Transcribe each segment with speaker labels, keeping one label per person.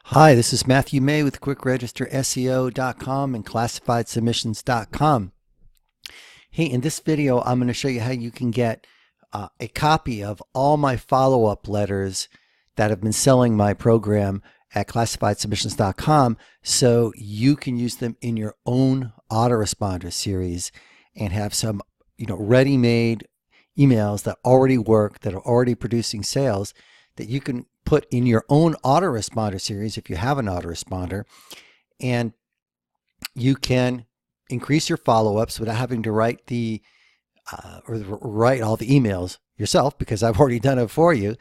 Speaker 1: Hi, this is Matthew May with QuickRegisterSEO.com and ClassifiedSubmissions.com. Hey, in this video, I'm going to show you how you can get a copy of all my follow-up letters that have been selling my program at ClassifiedSubmissions.com so you can use them in your own autoresponder series and have some, ready-made emails that already work, that are already producing sales that you can put in your own autoresponder series if you have an autoresponder, and you can increase your follow-ups without having to write write all the emails yourself, because I've already done it for you,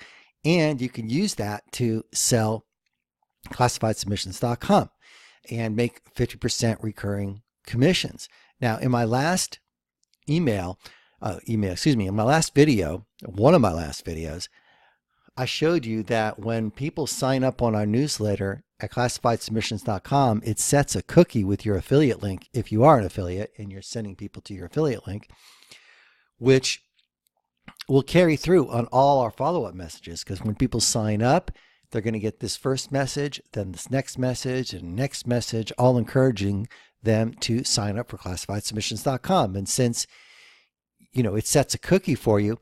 Speaker 1: and you can use that to sell ClassifiedSubmissions.com and make 50% recurring commissions. Now, in my last in my last video, one of my last videos, I showed you that when people sign up on our newsletter at ClassifiedSubmissions.com, it sets a cookie with your affiliate link if you are an affiliate and you're sending people to your affiliate link, which will carry through on all our follow-up messages, because when people sign up, they're going to get this first message, then this next message, and next message, all encouraging them to sign up for ClassifiedSubmissions.com. And since, it sets a cookie for you,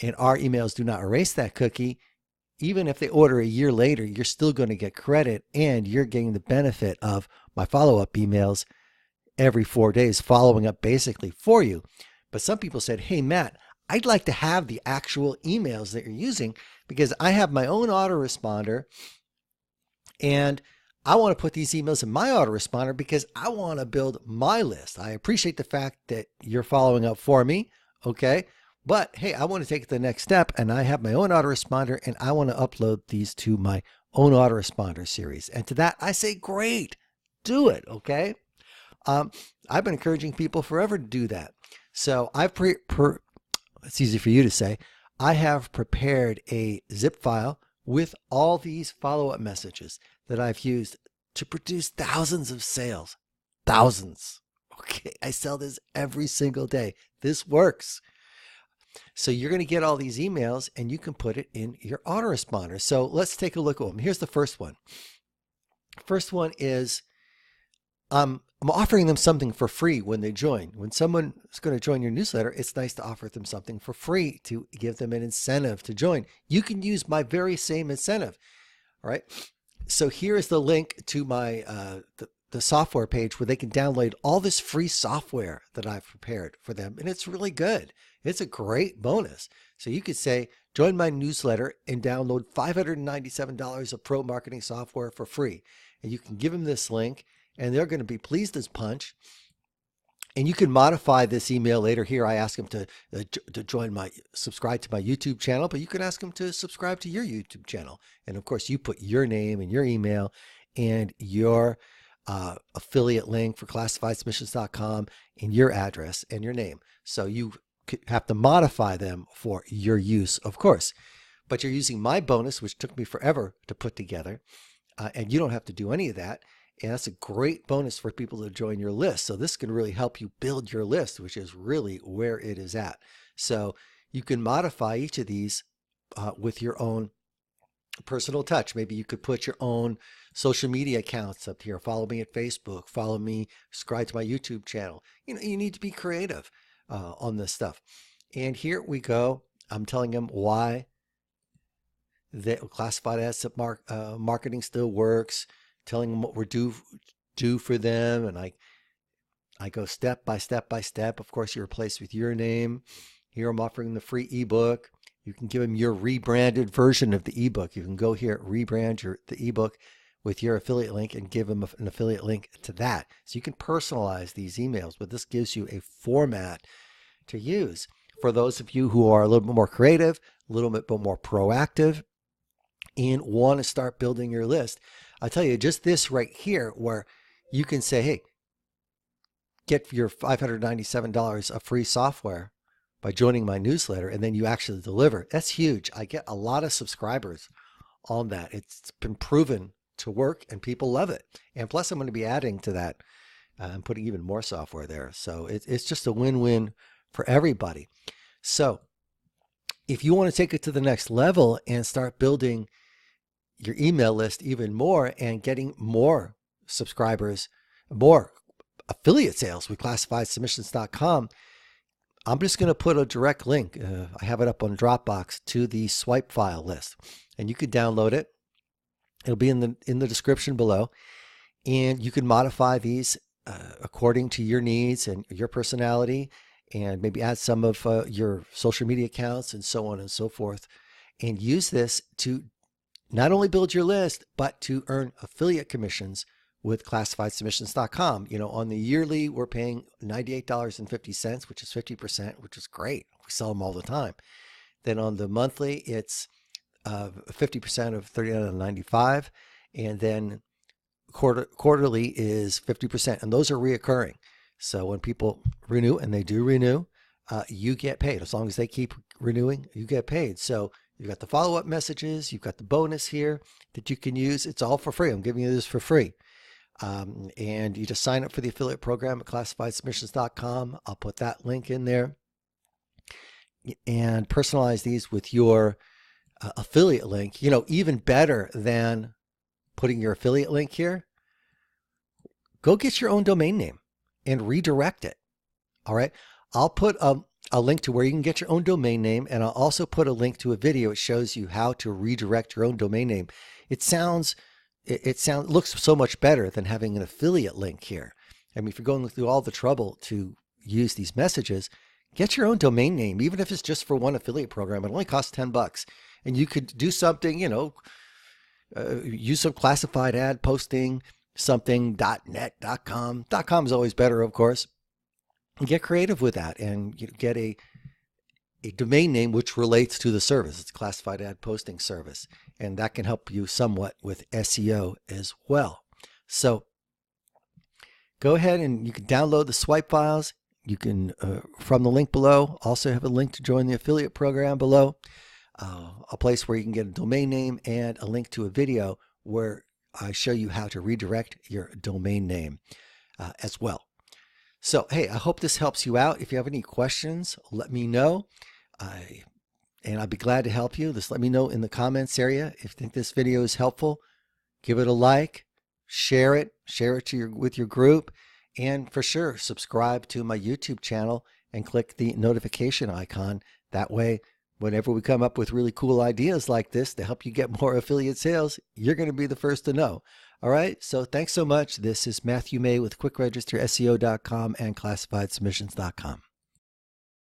Speaker 1: and our emails do not erase that cookie, even if they order a year later, you're still going to get credit, and you're getting the benefit of my follow-up emails every 4 days, following up basically for you. But some people said, hey, Matt, I'd like to have the actual emails that you're using because I have my own autoresponder, and I want to put these emails in my autoresponder because I want to build my list. I appreciate the fact that you're following up for me, okay? But hey, I want to take the next step, and I have my own autoresponder, and I want to upload these to my own autoresponder series. And to that, I say, great, do it, okay? I've been encouraging people forever to do that. So it's easy for you to say, I have prepared a zip file with all these follow-up messages that I've used to produce thousands of sales. Thousands. Okay, I sell this every single day. This works. So you're going to get all these emails, and you can put it in your autoresponder. So let's take a look at them. Here's the first one. First one is I'm offering them something for free when they join. When someone is going to join your newsletter, it's nice to offer them something for free to give them an incentive to join. You can use my very same incentive. All right. So here is the link to my the software page where they can download all this free software that I've prepared for them. And it's really good. It's a great bonus. So you could say, join my newsletter and download $597 of pro marketing software for free. And you can give them this link, and they're going to be pleased as punch. And you can modify this email later. Here, I ask them to subscribe to my YouTube channel, but you can ask them to subscribe to your YouTube channel. And of course, you put your name and your email and your affiliate link for ClassifiedSubmissions.com and your address and your name. So you have to modify them for your use, of course. But you're using my bonus, which took me forever to put together, and you don't have to do any of that. And that's a great bonus for people to join your list. So this can really help you build your list, which is really where it is at. So you can modify each of these with your own personal touch. Maybe you could put your own social media accounts up here. Follow me at Facebook. Follow me. Subscribe to my YouTube channel. You need to be creative on this stuff. And here we go. I'm telling them why the classified asset marketing still works. Telling them what we're due for them, and I go step by step by step. Of course, you replace with your name. Here I'm offering the free ebook. You can give them your rebranded version of the ebook. You can go here, rebrand the ebook with your affiliate link and give them an affiliate link to that. So you can personalize these emails, but this gives you a format to use. For those of you who are a little bit more creative, a little bit more proactive, and want to start building your list, I tell you, just this right here, where you can say, hey, get your $597 of free software by joining my newsletter, and then you actually deliver. That's huge. I get a lot of subscribers on that. It's been proven to work, and people love it. And plus, I'm going to be adding to that and putting even more software there. So it's just a win-win for everybody. So if you want to take it to the next level and start building your email list even more and getting more subscribers, more affiliate sales with ClassifiedSubmissions.com, I'm just going to put a direct link. I have it up on Dropbox to the swipe file list, and you could download it. It'll be in the description below, and you can modify these according to your needs and your personality, and maybe add some of your social media accounts and so on and so forth, and use this to not only build your list, but to earn affiliate commissions with ClassifiedSubmissions.com. You know, on the yearly, we're paying $98.50, which is 50%, which is great. We sell them all the time. Then on the monthly, it's 50% of $39.95, and then quarterly is 50%, and those are reoccurring. So when people renew, and they do renew, you get paid. As long as they keep renewing, you get paid. So you've got the follow-up messages, you've got the bonus here that you can use. It's all for free. I'm giving you this for free. And you just sign up for the affiliate program at ClassifiedSubmissions.com. I'll put that link in there, and personalize these with your affiliate link. You know, even better than putting your affiliate link here, go get your own domain name and redirect it. All right. I'll put a link to where you can get your own domain name, and I'll also put a link to a video. It shows you how to redirect your own domain name. It looks so much better than having an affiliate link here. I mean, if you're going through all the trouble to use these messages, get your own domain name, even if it's just for one affiliate program. It only costs $10, and you could do something, you know, use some classified ad posting, something .net, .com. .com is always better, of course. Get creative with that, and you get a domain name which relates to the service. It's a classified ad posting service, and that can help you somewhat with SEO as well. So go ahead and you can download the swipe files. You can, from the link below, also have a link to join the affiliate program below, a place where you can get a domain name and a link to a video where I show you how to redirect your domain name as well. So, hey, I hope this helps you out. If you have any questions, let me know. And I'd be glad to help you. Just let me know in the comments area. If you think this video is helpful, give it a like, share it with your group, and for sure, subscribe to my YouTube channel and click the notification icon. That way, whenever we come up with really cool ideas like this to help you get more affiliate sales, you're going to be the first to know. All right, so thanks so much. This is Matthew May with QuickRegisterSEO.com and ClassifiedSubmissions.com.